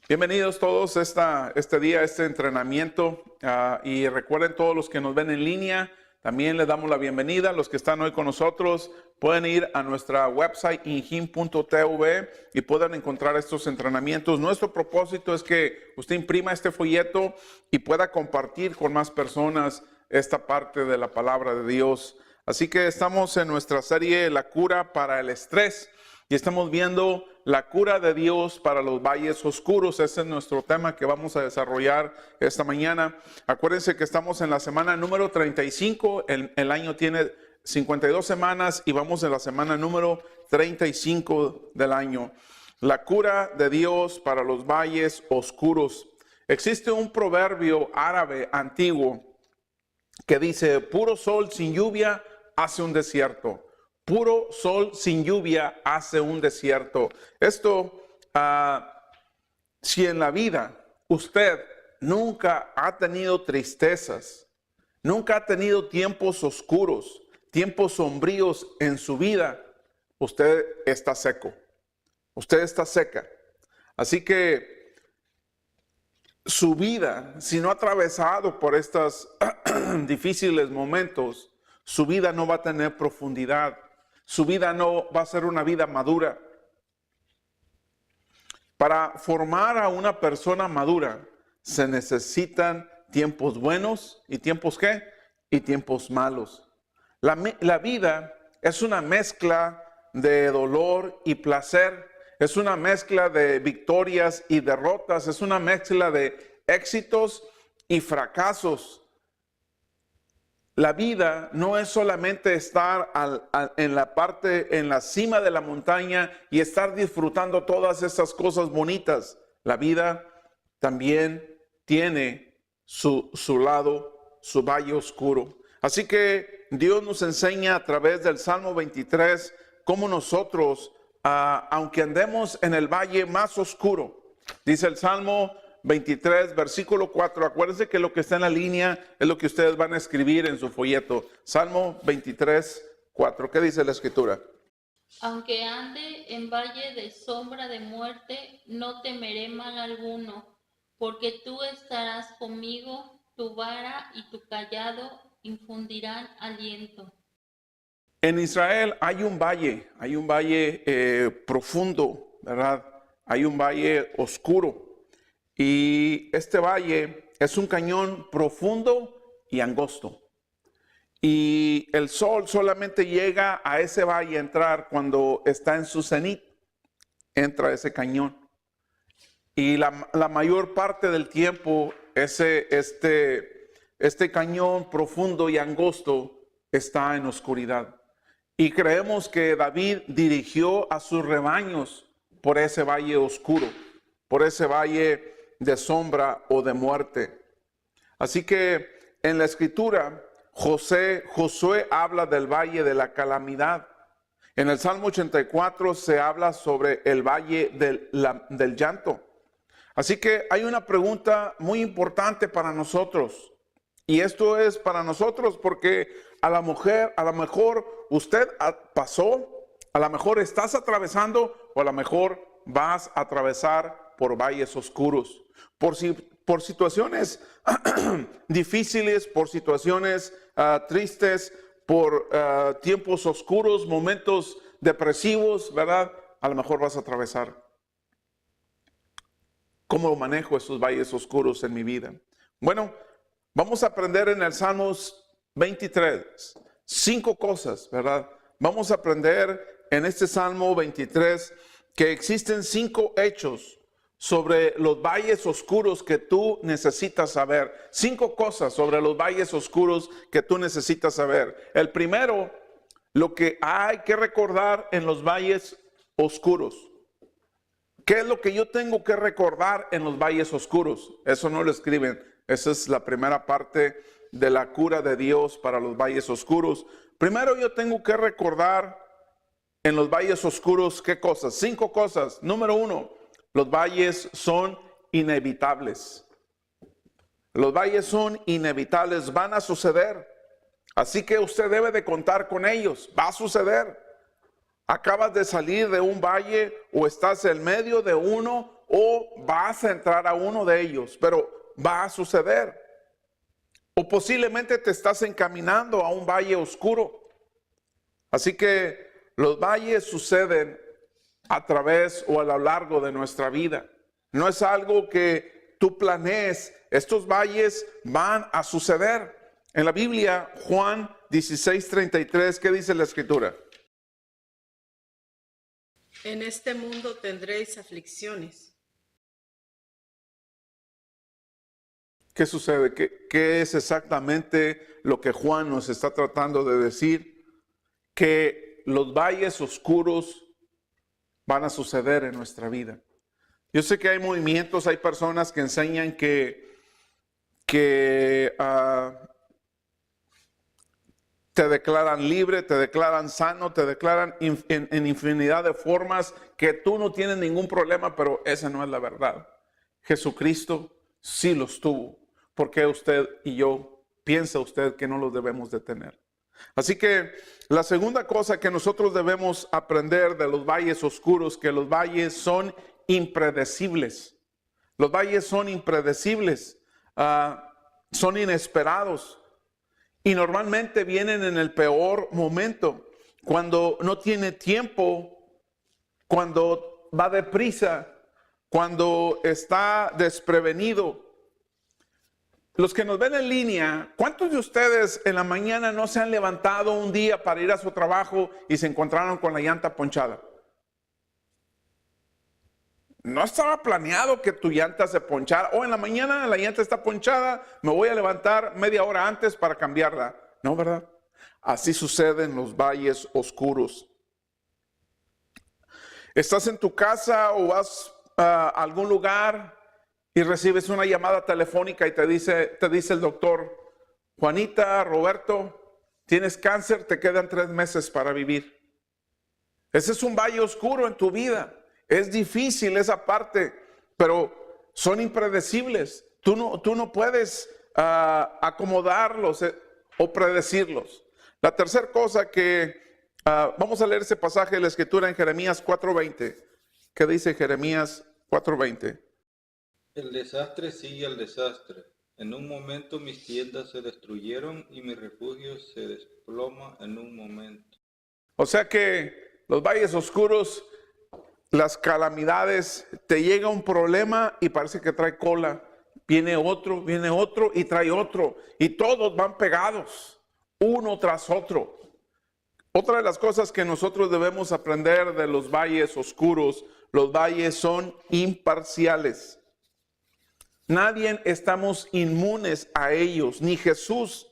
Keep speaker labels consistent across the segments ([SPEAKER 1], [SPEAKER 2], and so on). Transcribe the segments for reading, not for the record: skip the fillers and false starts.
[SPEAKER 1] Bienvenidos todos este día, este entrenamiento. Y recuerden todos los que nos ven en línea, también les damos la bienvenida. Los que están hoy con nosotros pueden ir a nuestra website injim.tv y pueden encontrar estos entrenamientos. Nuestro propósito es que usted imprima este folleto y pueda compartir con más personas esta parte de la palabra de Dios. Así que estamos en nuestra serie La cura para el estrés y estamos viendo la cura de Dios para los valles oscuros. Ese es nuestro tema que vamos a desarrollar esta mañana. Acuérdense que estamos en la semana número 35. El año tiene 52 semanas y vamos en la semana número 35 del año. La cura de Dios para los valles oscuros. Existe un proverbio árabe antiguo que dice: puro sol sin lluvia hace un desierto. Puro sol sin lluvia hace un desierto. Esto, si en la vida usted nunca ha tenido tristezas, nunca ha tenido tiempos oscuros, tiempos sombríos en su vida, usted está seco. Usted está seca. Así que su vida, si no ha atravesado por estos difíciles momentos, su vida no va a tener profundidad. Su vida no va a ser una vida madura. Para formar a una persona madura se necesitan tiempos buenos y tiempos ¿qué? Y tiempos malos. La vida es una mezcla de dolor y placer. Es una mezcla de victorias y derrotas. Es una mezcla de éxitos y fracasos. La vida no es solamente estar en la cima de la montaña y estar disfrutando todas esas cosas bonitas. La vida también tiene su lado, su valle oscuro. Así que Dios nos enseña a través del Salmo 23 cómo nosotros, aunque andemos en el valle más oscuro, dice el Salmo 23, versículo 4. Acuérdense que lo que está en la línea es lo que ustedes van a escribir en su folleto. Salmo 23, 4. ¿Qué dice la escritura?
[SPEAKER 2] Aunque ande en valle de sombra de muerte, no temeré mal alguno, porque tú estarás conmigo, tu vara y tu cayado infundirán aliento.
[SPEAKER 1] En Israel hay un valle profundo, ¿verdad? Hay un valle oscuro. Y este valle es un cañón profundo y angosto. Y el sol solamente llega a ese valle a entrar cuando está en su cenit. Entra a ese cañón. Y la mayor parte del tiempo este cañón profundo y angosto está en oscuridad. Y creemos que David dirigió a sus rebaños por ese valle oscuro, por ese valle de sombra o de muerte. Así que en la escritura Josué habla del valle de la calamidad. En el Salmo 84 se habla sobre el valle del llanto. Así que hay una pregunta muy importante para nosotros. Y esto es para nosotros porque a lo mejor usted pasó, a lo mejor estás atravesando o a lo mejor vas a atravesar por valles oscuros. Por situaciones difíciles, por situaciones tristes, por tiempos oscuros, momentos depresivos, ¿verdad? A lo mejor vas a atravesar. ¿Cómo manejo esos valles oscuros en mi vida? Bueno, vamos a aprender en el Salmos 23 5 cosas, ¿verdad? Vamos a aprender en este Salmo 23 que existen 5 hechos sobre los valles oscuros que tú necesitas saber. 5 cosas sobre los valles oscuros que tú necesitas saber. El primero, lo que hay que recordar en los valles oscuros. ¿Qué es lo que yo tengo que recordar en los valles oscuros? Eso no lo escriben. Esa es la primera parte de la cura de Dios para los valles oscuros. Primero yo tengo que recordar en los valles oscuros, ¿qué cosas? 5 cosas. Número 1. Los valles son inevitables. Los valles son inevitables, van a suceder. Así que usted debe de contar con ellos. Va a suceder. Acabas de salir de un valle o estás en medio de uno o vas a entrar a uno de ellos, pero va a suceder. O posiblemente te estás encaminando a un valle oscuro. Así que los valles suceden a través o a lo largo de nuestra vida. No es algo que tú planees. Estos valles van a suceder. En la Biblia, Juan 16:33, ¿qué dice la Escritura?
[SPEAKER 3] En este mundo tendréis aflicciones.
[SPEAKER 1] ¿Qué sucede? ¿Qué es exactamente lo que Juan nos está tratando de decir? Que los valles oscuros van a suceder en nuestra vida. Yo sé que hay movimientos, hay personas que enseñan que te declaran libre, te declaran sano, te declaran en infinidad de formas que tú no tienes ningún problema, pero esa no es la verdad. Jesucristo sí los tuvo. ¿Por qué usted y yo piensa usted que no los debemos de tener? Así que la segunda cosa que nosotros debemos aprender de los valles oscuros, que los valles son impredecibles. Los valles son impredecibles, son inesperados y normalmente vienen en el peor momento, cuando no tiene tiempo, cuando va deprisa, cuando está desprevenido. Los que nos ven en línea, ¿cuántos de ustedes en la mañana no se han levantado un día para ir a su trabajo y se encontraron con la llanta ponchada? No estaba planeado que tu llanta se ponchara. En la mañana la llanta está ponchada, me voy a levantar media hora antes para cambiarla. No, ¿verdad? Así sucede en los valles oscuros. Estás en tu casa o vas a algún lugar y recibes una llamada telefónica y te dice el doctor: Juanita, Roberto, tienes cáncer, te quedan 3 meses para vivir. Ese es un valle oscuro en tu vida. Es difícil esa parte, pero son impredecibles. Tú no puedes acomodarlos o predecirlos. La tercera cosa que vamos a leer ese pasaje de la Escritura en Jeremías 4:20. ¿Qué dice Jeremías 4:20?
[SPEAKER 4] El desastre sigue al desastre. En un momento mis tiendas se destruyeron y mi refugio se desploma en un momento.
[SPEAKER 1] O sea que los valles oscuros, las calamidades, te llega un problema y parece que trae cola. Viene otro y trae otro. Y todos van pegados, uno tras otro. Otra de las cosas que nosotros debemos aprender de los valles oscuros, los valles son imparciales. Nadie estamos inmunes a ellos, ni Jesús.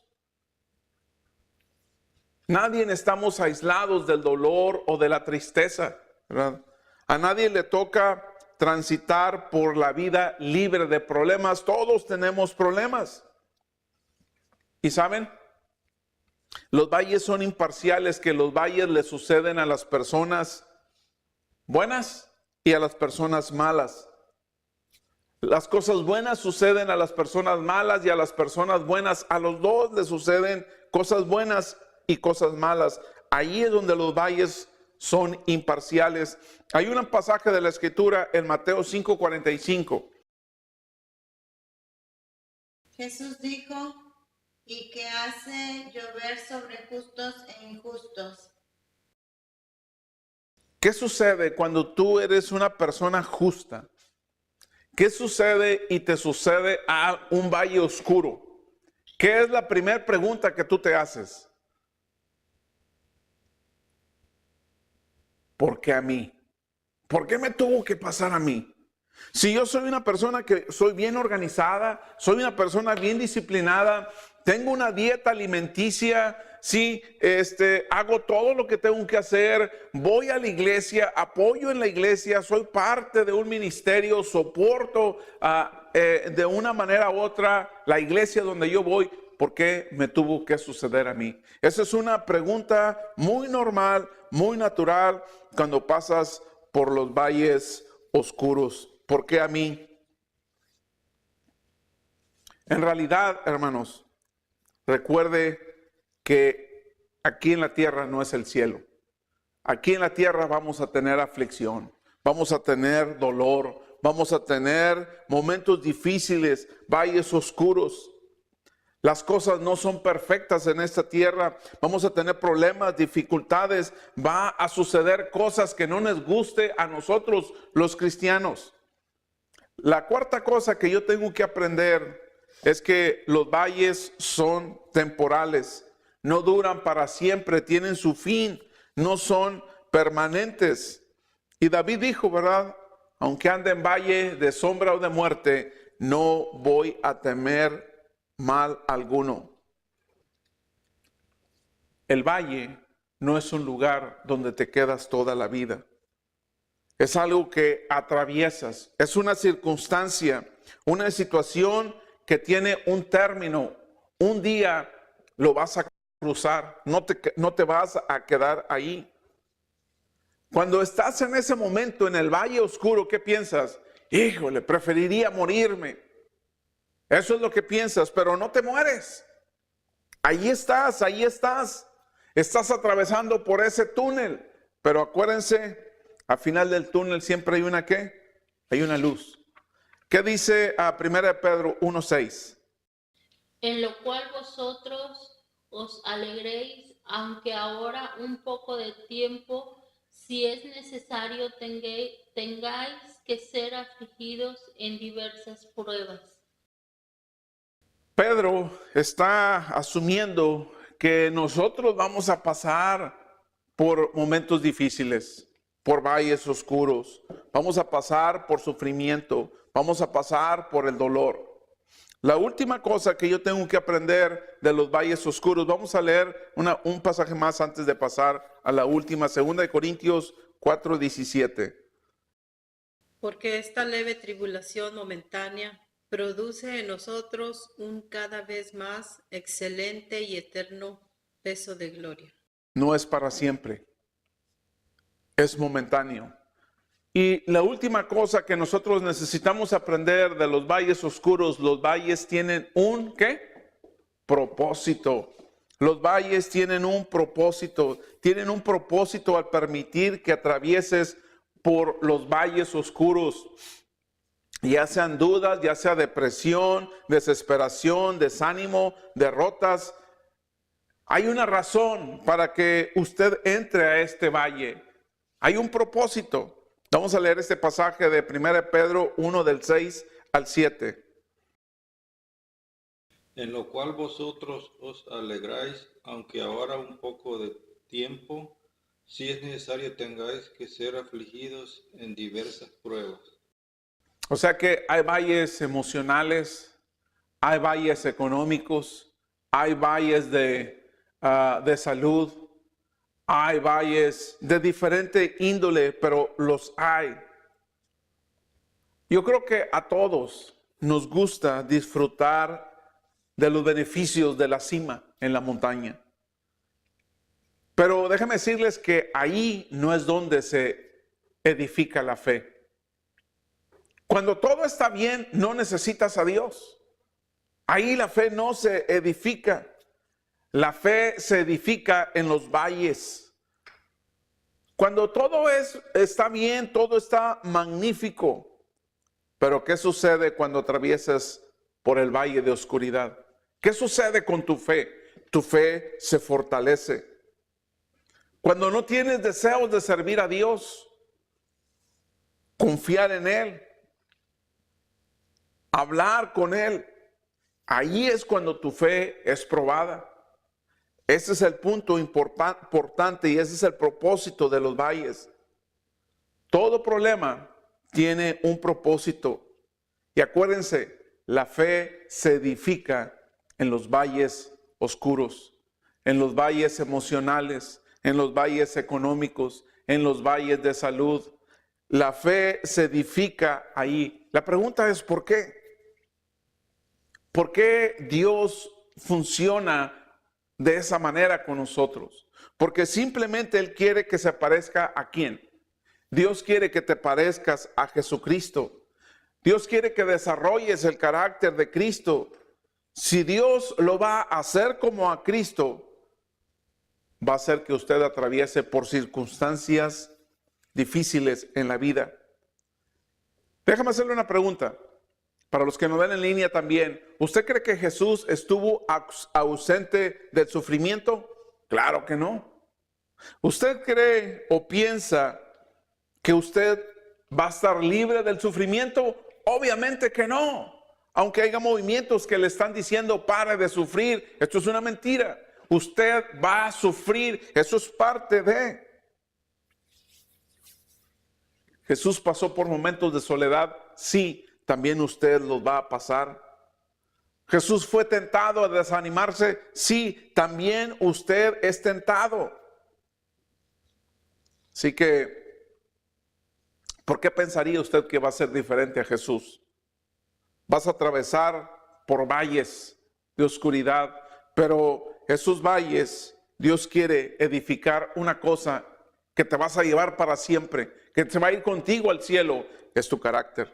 [SPEAKER 1] Nadie estamos aislados del dolor o de la tristeza, ¿verdad? A nadie le toca transitar por la vida libre de problemas. Todos tenemos problemas. ¿Y saben? Los valles son imparciales, que los valles le suceden a las personas buenas y a las personas malas. Las cosas buenas suceden a las personas malas y a las personas buenas. A los dos les suceden cosas buenas y cosas malas. Ahí es donde los valles son imparciales. Hay un pasaje de la Escritura en Mateo 5:45.
[SPEAKER 5] Jesús dijo: ¿y qué hace llover sobre justos e injustos?
[SPEAKER 1] ¿Qué sucede cuando tú eres una persona justa? ¿Qué sucede y te sucede a un valle oscuro? ¿Qué es la primera pregunta que tú te haces? ¿Por qué a mí? ¿Por qué me tuvo que pasar a mí? Si yo soy una persona que soy bien organizada, soy una persona bien disciplinada, tengo una dieta alimenticia, sí, hago todo lo que tengo que hacer, voy a la iglesia, apoyo en la iglesia, soy parte de un ministerio, soporto de una manera u otra la iglesia donde yo voy. ¿Por qué me tuvo que suceder a mí? Esa es una pregunta muy normal, muy natural cuando pasas por los valles oscuros. ¿Por qué a mí? En realidad, hermanos, recuerde que aquí en la tierra no es el cielo. Aquí en la tierra vamos a tener aflicción, vamos a tener dolor, vamos a tener momentos difíciles, valles oscuros. Las cosas no son perfectas en esta tierra. Vamos a tener problemas, dificultades. Va a suceder cosas que no nos guste a nosotros los cristianos. La cuarta cosa que yo tengo que aprender es que los valles son temporales. No duran para siempre, tienen su fin, no son permanentes. Y David dijo, ¿verdad? Aunque ande en valle de sombra o de muerte, no voy a temer mal alguno. El valle no es un lugar donde te quedas toda la vida. Es algo que atraviesas. Es una circunstancia, una situación que tiene un término. Un día lo vas a cruzar, no te vas a quedar ahí. Cuando estás en ese momento en el valle oscuro, ¿qué piensas? Híjole, preferiría morirme. Eso es lo que piensas, pero no te mueres. Ahí estás, ahí estás. Estás atravesando por ese túnel. Pero acuérdense, al final del túnel siempre hay una ¿qué? Hay una luz. ¿Qué dice a 1 Pedro 1:6?
[SPEAKER 2] En lo cual vosotros os alegréis, aunque ahora un poco de tiempo, si es necesario, tengáis que ser afligidos en diversas pruebas.
[SPEAKER 1] Pedro está asumiendo que nosotros vamos a pasar por momentos difíciles, por valles oscuros, vamos a pasar por sufrimiento, vamos a pasar por el dolor. La última cosa que yo tengo que aprender de los valles oscuros, vamos a leer un pasaje más antes de pasar a la última, 2 Corintios 4:17.
[SPEAKER 3] Porque esta leve tribulación momentánea produce en nosotros un cada vez más excelente y eterno peso de gloria.
[SPEAKER 1] No es para siempre, es momentáneo. Y la última cosa que nosotros necesitamos aprender de los valles oscuros, los valles tienen un ¿qué? Propósito. Los valles tienen un propósito al permitir que atravieses por los valles oscuros. Ya sean dudas, ya sea depresión, desesperación, desánimo, derrotas. Hay una razón para que usted entre a este valle. Hay un propósito. Vamos a leer este pasaje de 1 Pedro 1 del 6 al 7.
[SPEAKER 4] En lo cual vosotros os alegráis, aunque ahora un poco de tiempo, si es necesario, tengáis que ser afligidos en diversas pruebas.
[SPEAKER 1] O sea que hay valles emocionales, hay valles económicos, hay valles de salud, hay valles de diferente índole, pero los hay. Yo creo que a todos nos gusta disfrutar de los beneficios de la cima en la montaña. Pero déjenme decirles que ahí no es donde se edifica la fe. Cuando todo está bien, no necesitas a Dios. Ahí la fe no se edifica. La fe se edifica en los valles. Cuando todo está bien, todo está magnífico. Pero ¿qué sucede cuando atraviesas por el valle de oscuridad? ¿Qué sucede con tu fe? Tu fe se fortalece. Cuando no tienes deseos de servir a Dios, confiar en Él, hablar con Él, ahí es cuando tu fe es probada. Ese es el punto importante y ese es el propósito de los valles. Todo problema tiene un propósito. Y acuérdense, la fe se edifica en los valles oscuros, en los valles emocionales, en los valles económicos, en los valles de salud. La fe se edifica ahí. La pregunta es ¿por qué? ¿Por qué Dios funciona de esa manera con nosotros? Porque simplemente Él quiere que se parezca ¿a quién? Dios quiere que te parezcas a Jesucristo. Dios quiere que desarrolles el carácter de Cristo. Si Dios lo va a hacer como a Cristo, va a hacer que usted atraviese por circunstancias difíciles en la vida. Déjame hacerle una pregunta. Para los que nos ven en línea también, ¿usted cree que Jesús estuvo ausente del sufrimiento? Claro que no. ¿Usted cree o piensa que usted va a estar libre del sufrimiento? Obviamente que no. Aunque haya movimientos que le están diciendo pare de sufrir, esto es una mentira. Usted va a sufrir, eso es parte de. Jesús pasó por momentos de soledad, sí, también usted los va a pasar. Jesús fue tentado a desanimarse, sí, también usted es tentado. Así que, ¿por qué pensaría usted que va a ser diferente a Jesús? Vas a atravesar por valles de oscuridad, pero esos valles, Dios quiere edificar una cosa que te vas a llevar para siempre, que te va a ir contigo al cielo, es tu carácter.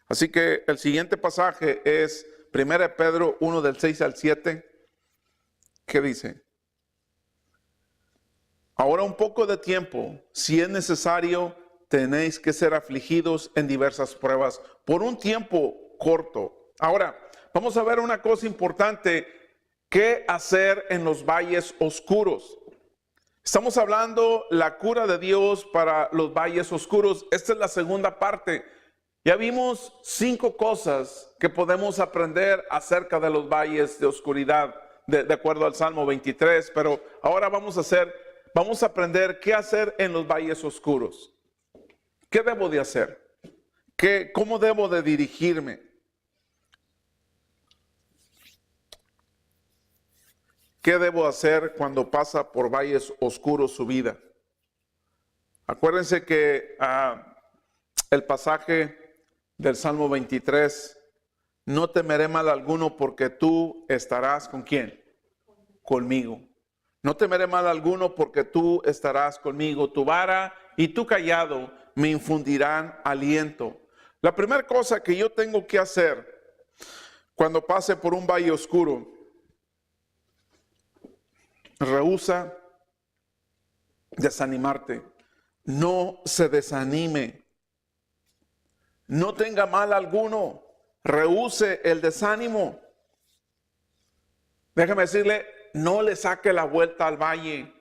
[SPEAKER 1] Así que el siguiente pasaje es 1 Pedro 1 del 6 al 7. ¿Qué dice? Ahora un poco de tiempo, si es necesario, tenéis que ser afligidos en diversas pruebas por un tiempo corto. Ahora, vamos a ver una cosa importante, ¿qué hacer en los valles oscuros? Estamos hablando la cura de Dios para los valles oscuros. Esta es la segunda parte. Ya vimos 5 cosas que podemos aprender acerca de los valles de oscuridad, de acuerdo al Salmo 23, pero ahora vamos a aprender qué hacer en los valles oscuros. ¿Qué debo de hacer? ¿Cómo debo de dirigirme? ¿Qué debo hacer cuando pasa por valles oscuros su vida? Acuérdense que el pasaje del Salmo 23, no temeré mal alguno porque tú estarás ¿con quién? Conmigo. No temeré mal alguno porque tú estarás conmigo. Tu vara y tu cayado me infundirán aliento. La primera cosa que yo tengo que hacer cuando pase por un valle oscuro, rehúsa desanimarte. No se desanime. No tenga mal alguno. Rehúse el desánimo. Déjame decirle, no le saque la vuelta al valle.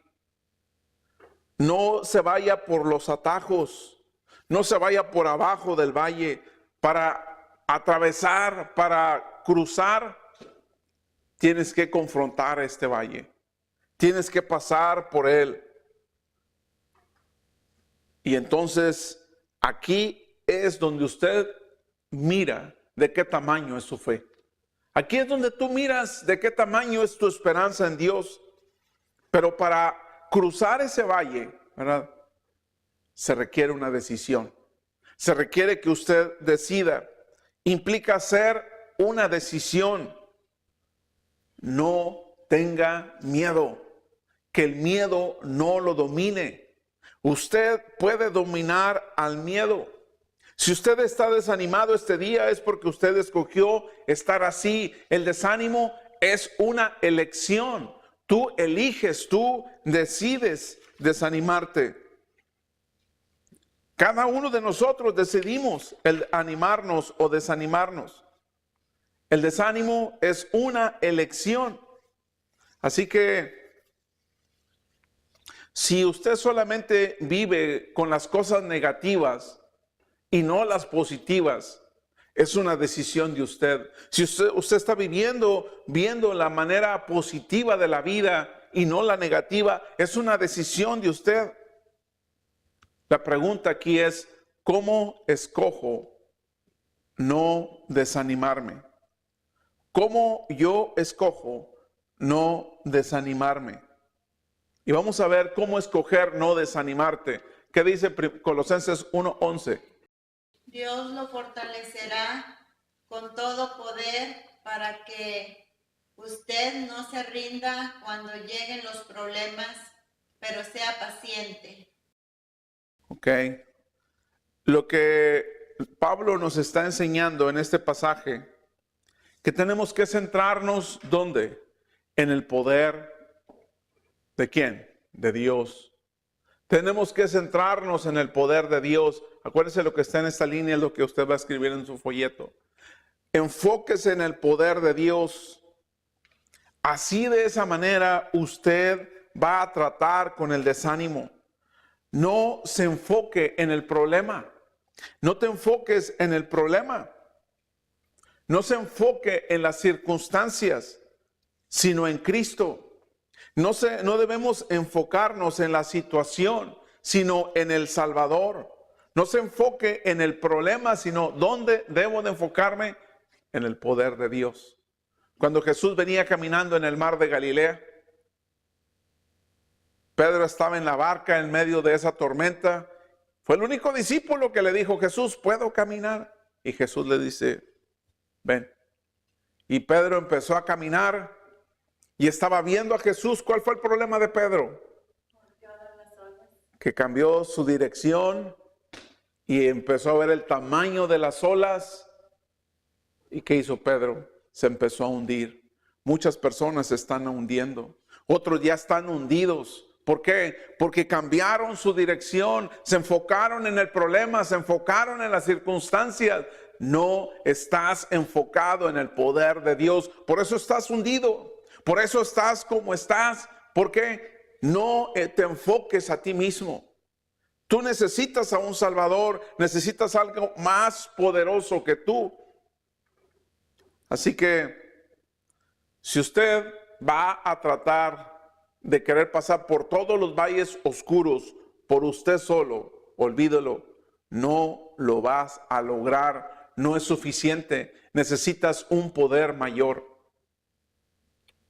[SPEAKER 1] No se vaya por los atajos. No se vaya por abajo del valle. Para atravesar, para cruzar, tienes que confrontar este valle. Tienes que pasar por él. Y entonces aquí es donde usted mira de qué tamaño es su fe. Aquí es donde tú miras de qué tamaño es tu esperanza en Dios. Pero para cruzar ese valle, ¿verdad?, se requiere una decisión. Se requiere que usted decida. Implica hacer una decisión. No tenga miedo. Que el miedo no lo domine. Usted puede dominar al miedo. Si usted está desanimado este día es porque usted escogió estar así. El desánimo es una elección. Tú eliges, tú decides desanimarte. Cada uno de nosotros decidimos el animarnos o desanimarnos. El desánimo es una elección. Así que si usted solamente vive con las cosas negativas y no las positivas, es una decisión de usted. Si usted está viendo la manera positiva de la vida y no la negativa, es una decisión de usted. La pregunta aquí es, ¿cómo escojo no desanimarme? ¿Cómo yo escojo no desanimarme? Y vamos a ver cómo escoger no desanimarte. ¿Qué dice Colosenses 1:11?
[SPEAKER 5] Dios lo fortalecerá con todo poder para que usted no se rinda cuando lleguen los problemas, pero sea paciente.
[SPEAKER 1] Ok. Lo que Pablo nos está enseñando en este pasaje, que tenemos que centrarnos, ¿dónde? En el poder ¿de quién? De Dios. Tenemos que centrarnos en el poder de Dios. Acuérdese lo que está en esta línea, es lo que usted va a escribir en su folleto. Enfóquese en el poder de Dios. Así, de esa manera usted va a tratar con el desánimo. No se enfoque en el problema. No te enfoques en el problema. No se enfoque en las circunstancias, sino en Cristo. No debemos enfocarnos en la situación, sino en el Salvador. No se enfoque en el problema, sino ¿dónde debo de enfocarme? En el poder de Dios. Cuando Jesús venía caminando en el mar de Galilea, Pedro estaba en la barca en medio de esa tormenta. Fue el único discípulo que le dijo: Jesús, ¿puedo caminar? Y Jesús le dice: ven. Y Pedro empezó a caminar y estaba viendo a Jesús. ¿Cuál fue el problema de Pedro? Que cambió su dirección y empezó a ver el tamaño de las olas. ¿Y qué hizo Pedro? Se empezó a hundir. Muchas personas se están hundiendo. Otros ya están hundidos. ¿Por qué? Porque cambiaron su dirección, se enfocaron en el problema, se enfocaron en las circunstancias. No estás enfocado en el poder de Dios. Por eso estás hundido. Por eso estás como estás. ¿Por qué? No te enfoques a ti mismo. Tú necesitas a un Salvador, necesitas algo más poderoso que tú. Así que si usted va a tratar de querer pasar por todos los valles oscuros por usted solo, olvídelo, no lo vas a lograr, no es suficiente, necesitas un poder mayor.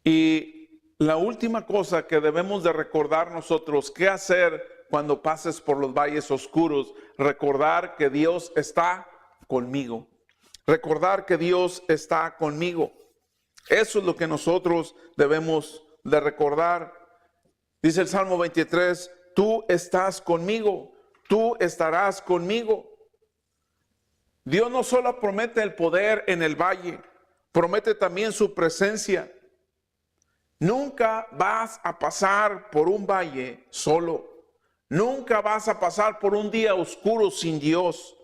[SPEAKER 1] Y la última cosa que debemos de recordar nosotros, ¿qué hacer cuando pases por los valles oscuros? Recordar que Dios está conmigo. Recordar que Dios está conmigo. Eso es lo que nosotros debemos de recordar. Dice el Salmo 23, tú estás conmigo, tú estarás conmigo. Dios no solo promete el poder en el valle, promete también su presencia. Nunca vas a pasar por un valle solo. Nunca vas a pasar por un día oscuro sin Dios.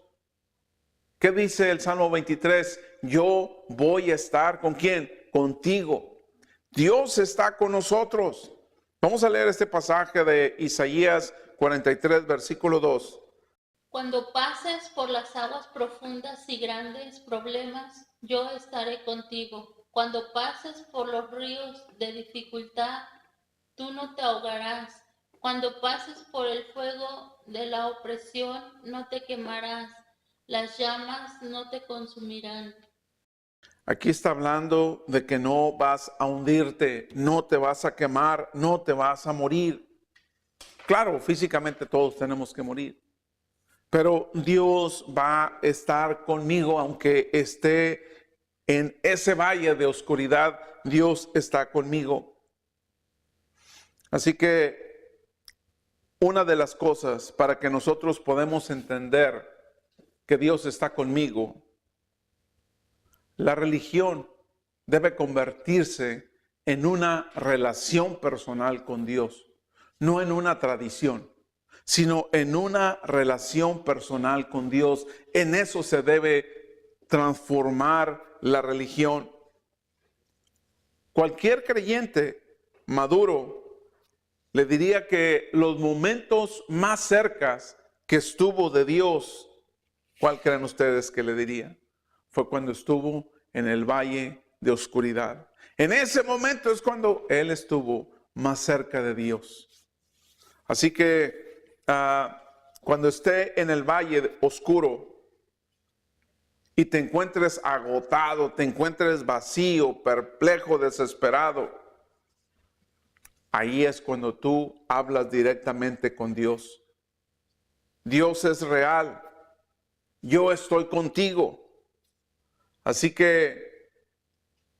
[SPEAKER 1] ¿Qué dice el Salmo 23? Yo voy a estar ¿con quién? Contigo. Dios está con nosotros. Vamos a leer este pasaje de Isaías 43, versículo 2.
[SPEAKER 2] Cuando pases por las aguas profundas y grandes problemas, yo estaré contigo. Cuando pases por los ríos de dificultad, tú no te ahogarás. Cuando pases por el fuego de la opresión, no te quemarás. Las llamas no te consumirán.
[SPEAKER 1] Aquí está hablando de que no vas a hundirte, no te vas a quemar, no te vas a morir. Claro, físicamente todos tenemos que morir, pero Dios va a estar conmigo aunque esté en ese valle de oscuridad. Dios está conmigo. Así que una de las cosas para que nosotros podamos entender que Dios está conmigo, la religión debe convertirse en una relación personal con Dios, no en una tradición, sino en una relación personal con Dios. En eso se debe transformar la religión. Cualquier creyente maduro le diría que los momentos más cercas que estuvo de Dios, ¿cuál creen ustedes que le diría? Fue cuando estuvo en el valle de oscuridad. En ese momento es cuando él estuvo más cerca de Dios. Así que cuando esté en el valle oscuro y te encuentres agotado, te encuentres vacío, perplejo, desesperado, ahí es cuando tú hablas directamente con Dios. Dios es real. Yo estoy contigo. Así que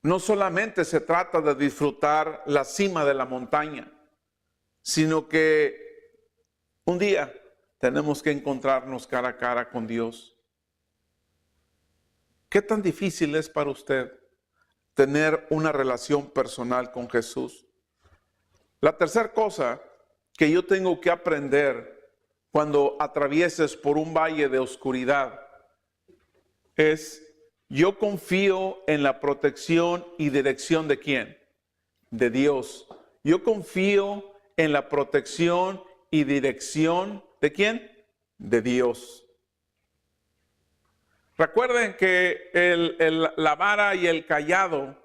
[SPEAKER 1] no solamente se trata de disfrutar la cima de la montaña, sino que un día tenemos que encontrarnos cara a cara con Dios. ¿Qué tan difícil es para usted tener una relación personal con Jesús? La tercera cosa que yo tengo que aprender cuando atravieses por un valle de oscuridad es: yo confío en la protección y dirección de ¿quién? De Dios. Yo confío en la protección y dirección de ¿quién? De Dios. Recuerden que la vara y el cayado,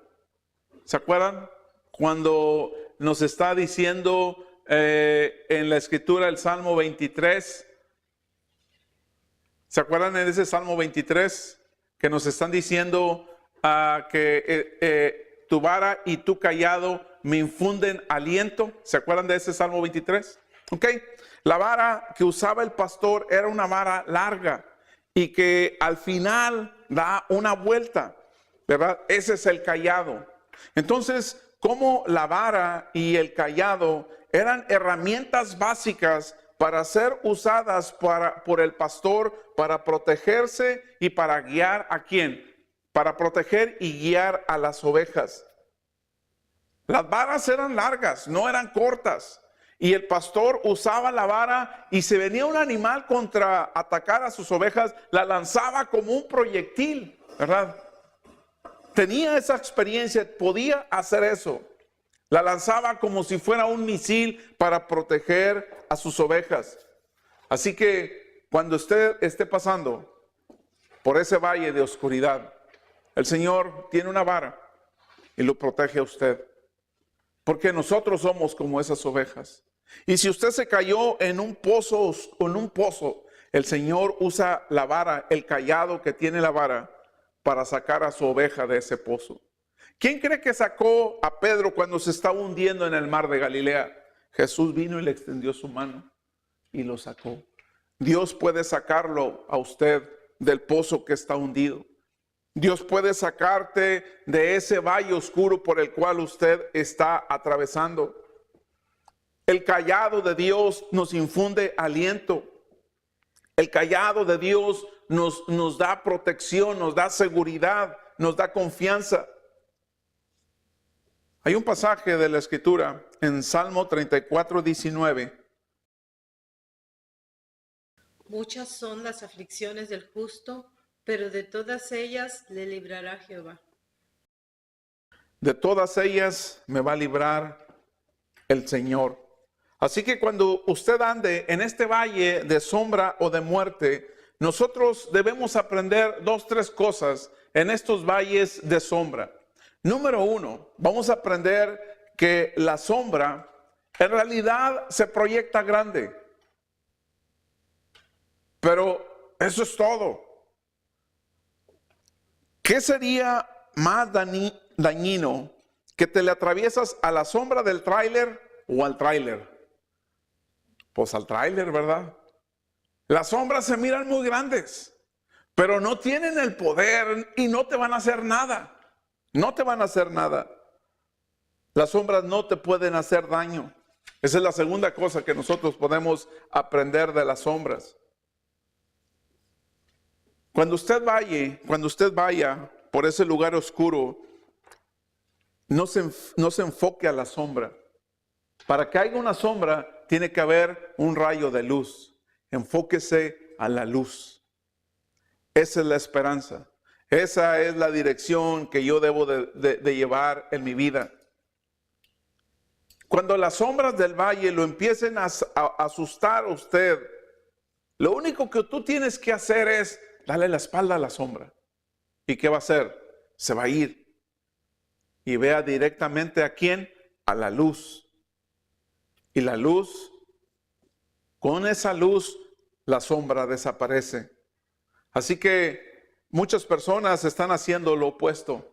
[SPEAKER 1] ¿se acuerdan? Cuando nos está diciendo en la escritura el Salmo 23, ¿se acuerdan de ese Salmo 23? Que nos están diciendo que tu vara y tu cayado me infunden aliento. ¿Se acuerdan de ese Salmo 23? Ok. La vara que usaba el pastor era una vara larga y que al final da una vuelta, ¿verdad? Ese es el cayado. Entonces, como la vara y el cayado eran herramientas básicas para ser usadas por el pastor para protegerse y para guiar ¿a quién? Para proteger y guiar a las ovejas. Las varas eran largas, no eran cortas. Y el pastor usaba la vara y si venía un animal contra atacar a sus ovejas, la lanzaba como un proyectil, ¿verdad? Tenía esa experiencia, podía hacer eso. La lanzaba como si fuera un misil para proteger a sus ovejas. Así que cuando usted esté pasando por ese valle de oscuridad, el Señor tiene una vara y lo protege a usted. Porque nosotros somos como esas ovejas. Y si usted se cayó en un pozo, el Señor usa la vara, el cayado que tiene la vara, para sacar a su oveja de ese pozo. ¿Quién cree que sacó a Pedro cuando se estaba hundiendo en el mar de Galilea? Jesús vino y le extendió su mano y lo sacó. Dios puede sacarlo a usted del pozo que está hundido. Dios puede sacarte de ese valle oscuro por el cual usted está atravesando. El cayado de Dios nos infunde aliento. El cayado de Dios nos da protección, nos da seguridad, nos da confianza. Hay un pasaje de la Escritura en Salmo 34:19.
[SPEAKER 3] Muchas son las aflicciones del justo, pero de todas ellas le librará Jehová.
[SPEAKER 1] De todas ellas me va a librar el Señor. Así que cuando usted ande en este valle de sombra o de muerte, nosotros debemos aprender 3 cosas en estos valles de sombra. Número 1, vamos a aprender que la sombra en realidad se proyecta grande. Pero eso es todo. ¿Qué sería más dañino que te le atraviesas a la sombra del tráiler o al tráiler? Pues al tráiler, ¿verdad? Las sombras se miran muy grandes, pero no tienen el poder y no te van a hacer nada. No te van a hacer nada. Las sombras no te pueden hacer daño. Esa es la segunda cosa que nosotros podemos aprender de las sombras. Cuando usted vaya por ese lugar oscuro, no se enfoque a la sombra. Para que haya una sombra, tiene que haber un rayo de luz. Enfóquese a la luz. Esa es la esperanza. Esa es la dirección que yo debo de llevar en mi vida. Cuando las sombras del valle lo empiecen a asustar a usted, lo único que tú tienes que hacer es darle la espalda a la sombra. ¿Y qué va a hacer? Se va a ir. Y vea directamente a quién, a la luz. Y la luz, con esa luz, la sombra desaparece. Así que muchas personas están haciendo lo opuesto.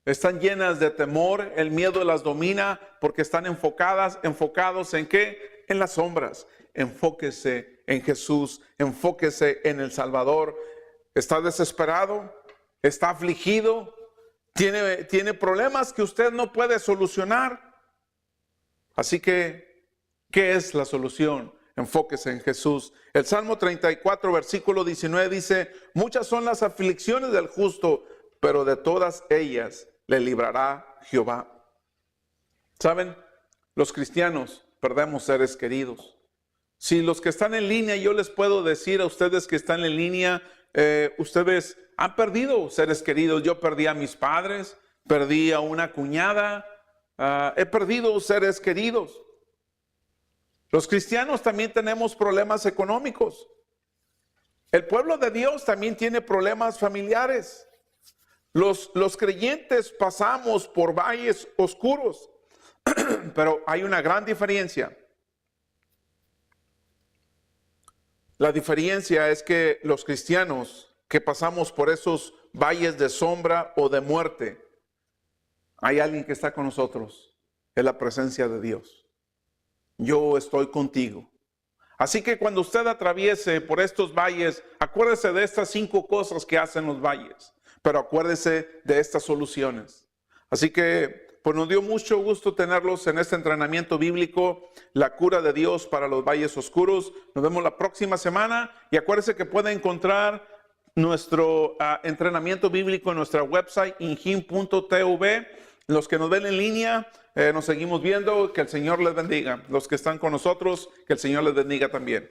[SPEAKER 1] Están llenas de temor, el miedo las domina porque están enfocados ¿en qué? En las sombras. Enfóquese en Jesús, enfóquese en el Salvador. ¿Está desesperado? ¿Está afligido? ¿Tiene problemas que usted no puede solucionar? Así que, ¿qué es la solución? Enfóquese en Jesús. El Salmo 34, versículo 19 dice: muchas son las aflicciones del justo, pero de todas ellas le librará Jehová. ¿Saben? Los cristianos perdemos seres queridos. Si los que están en línea, yo les puedo decir a ustedes que están en línea, ustedes han perdido seres queridos. Yo perdí a mis padres, perdí a una cuñada, he perdido seres queridos. Los cristianos también tenemos problemas económicos. El pueblo de Dios también tiene problemas familiares. Los creyentes pasamos por valles oscuros, pero hay una gran diferencia. La diferencia es que los cristianos que pasamos por esos valles de sombra o de muerte, hay alguien que está con nosotros, es la presencia de Dios. Yo estoy contigo. Así que cuando usted atraviese por estos valles, acuérdese de estas 5 cosas que hacen los valles, pero acuérdese de estas soluciones. Así que pues nos dio mucho gusto tenerlos en este entrenamiento bíblico, la cura de Dios para los valles oscuros. Nos vemos la próxima semana y acuérdese que puede encontrar nuestro entrenamiento bíblico en nuestra website injim.tv. Los que nos ven en línea, nos seguimos viendo. Que el Señor les bendiga. Los que están con nosotros, que el Señor les bendiga también.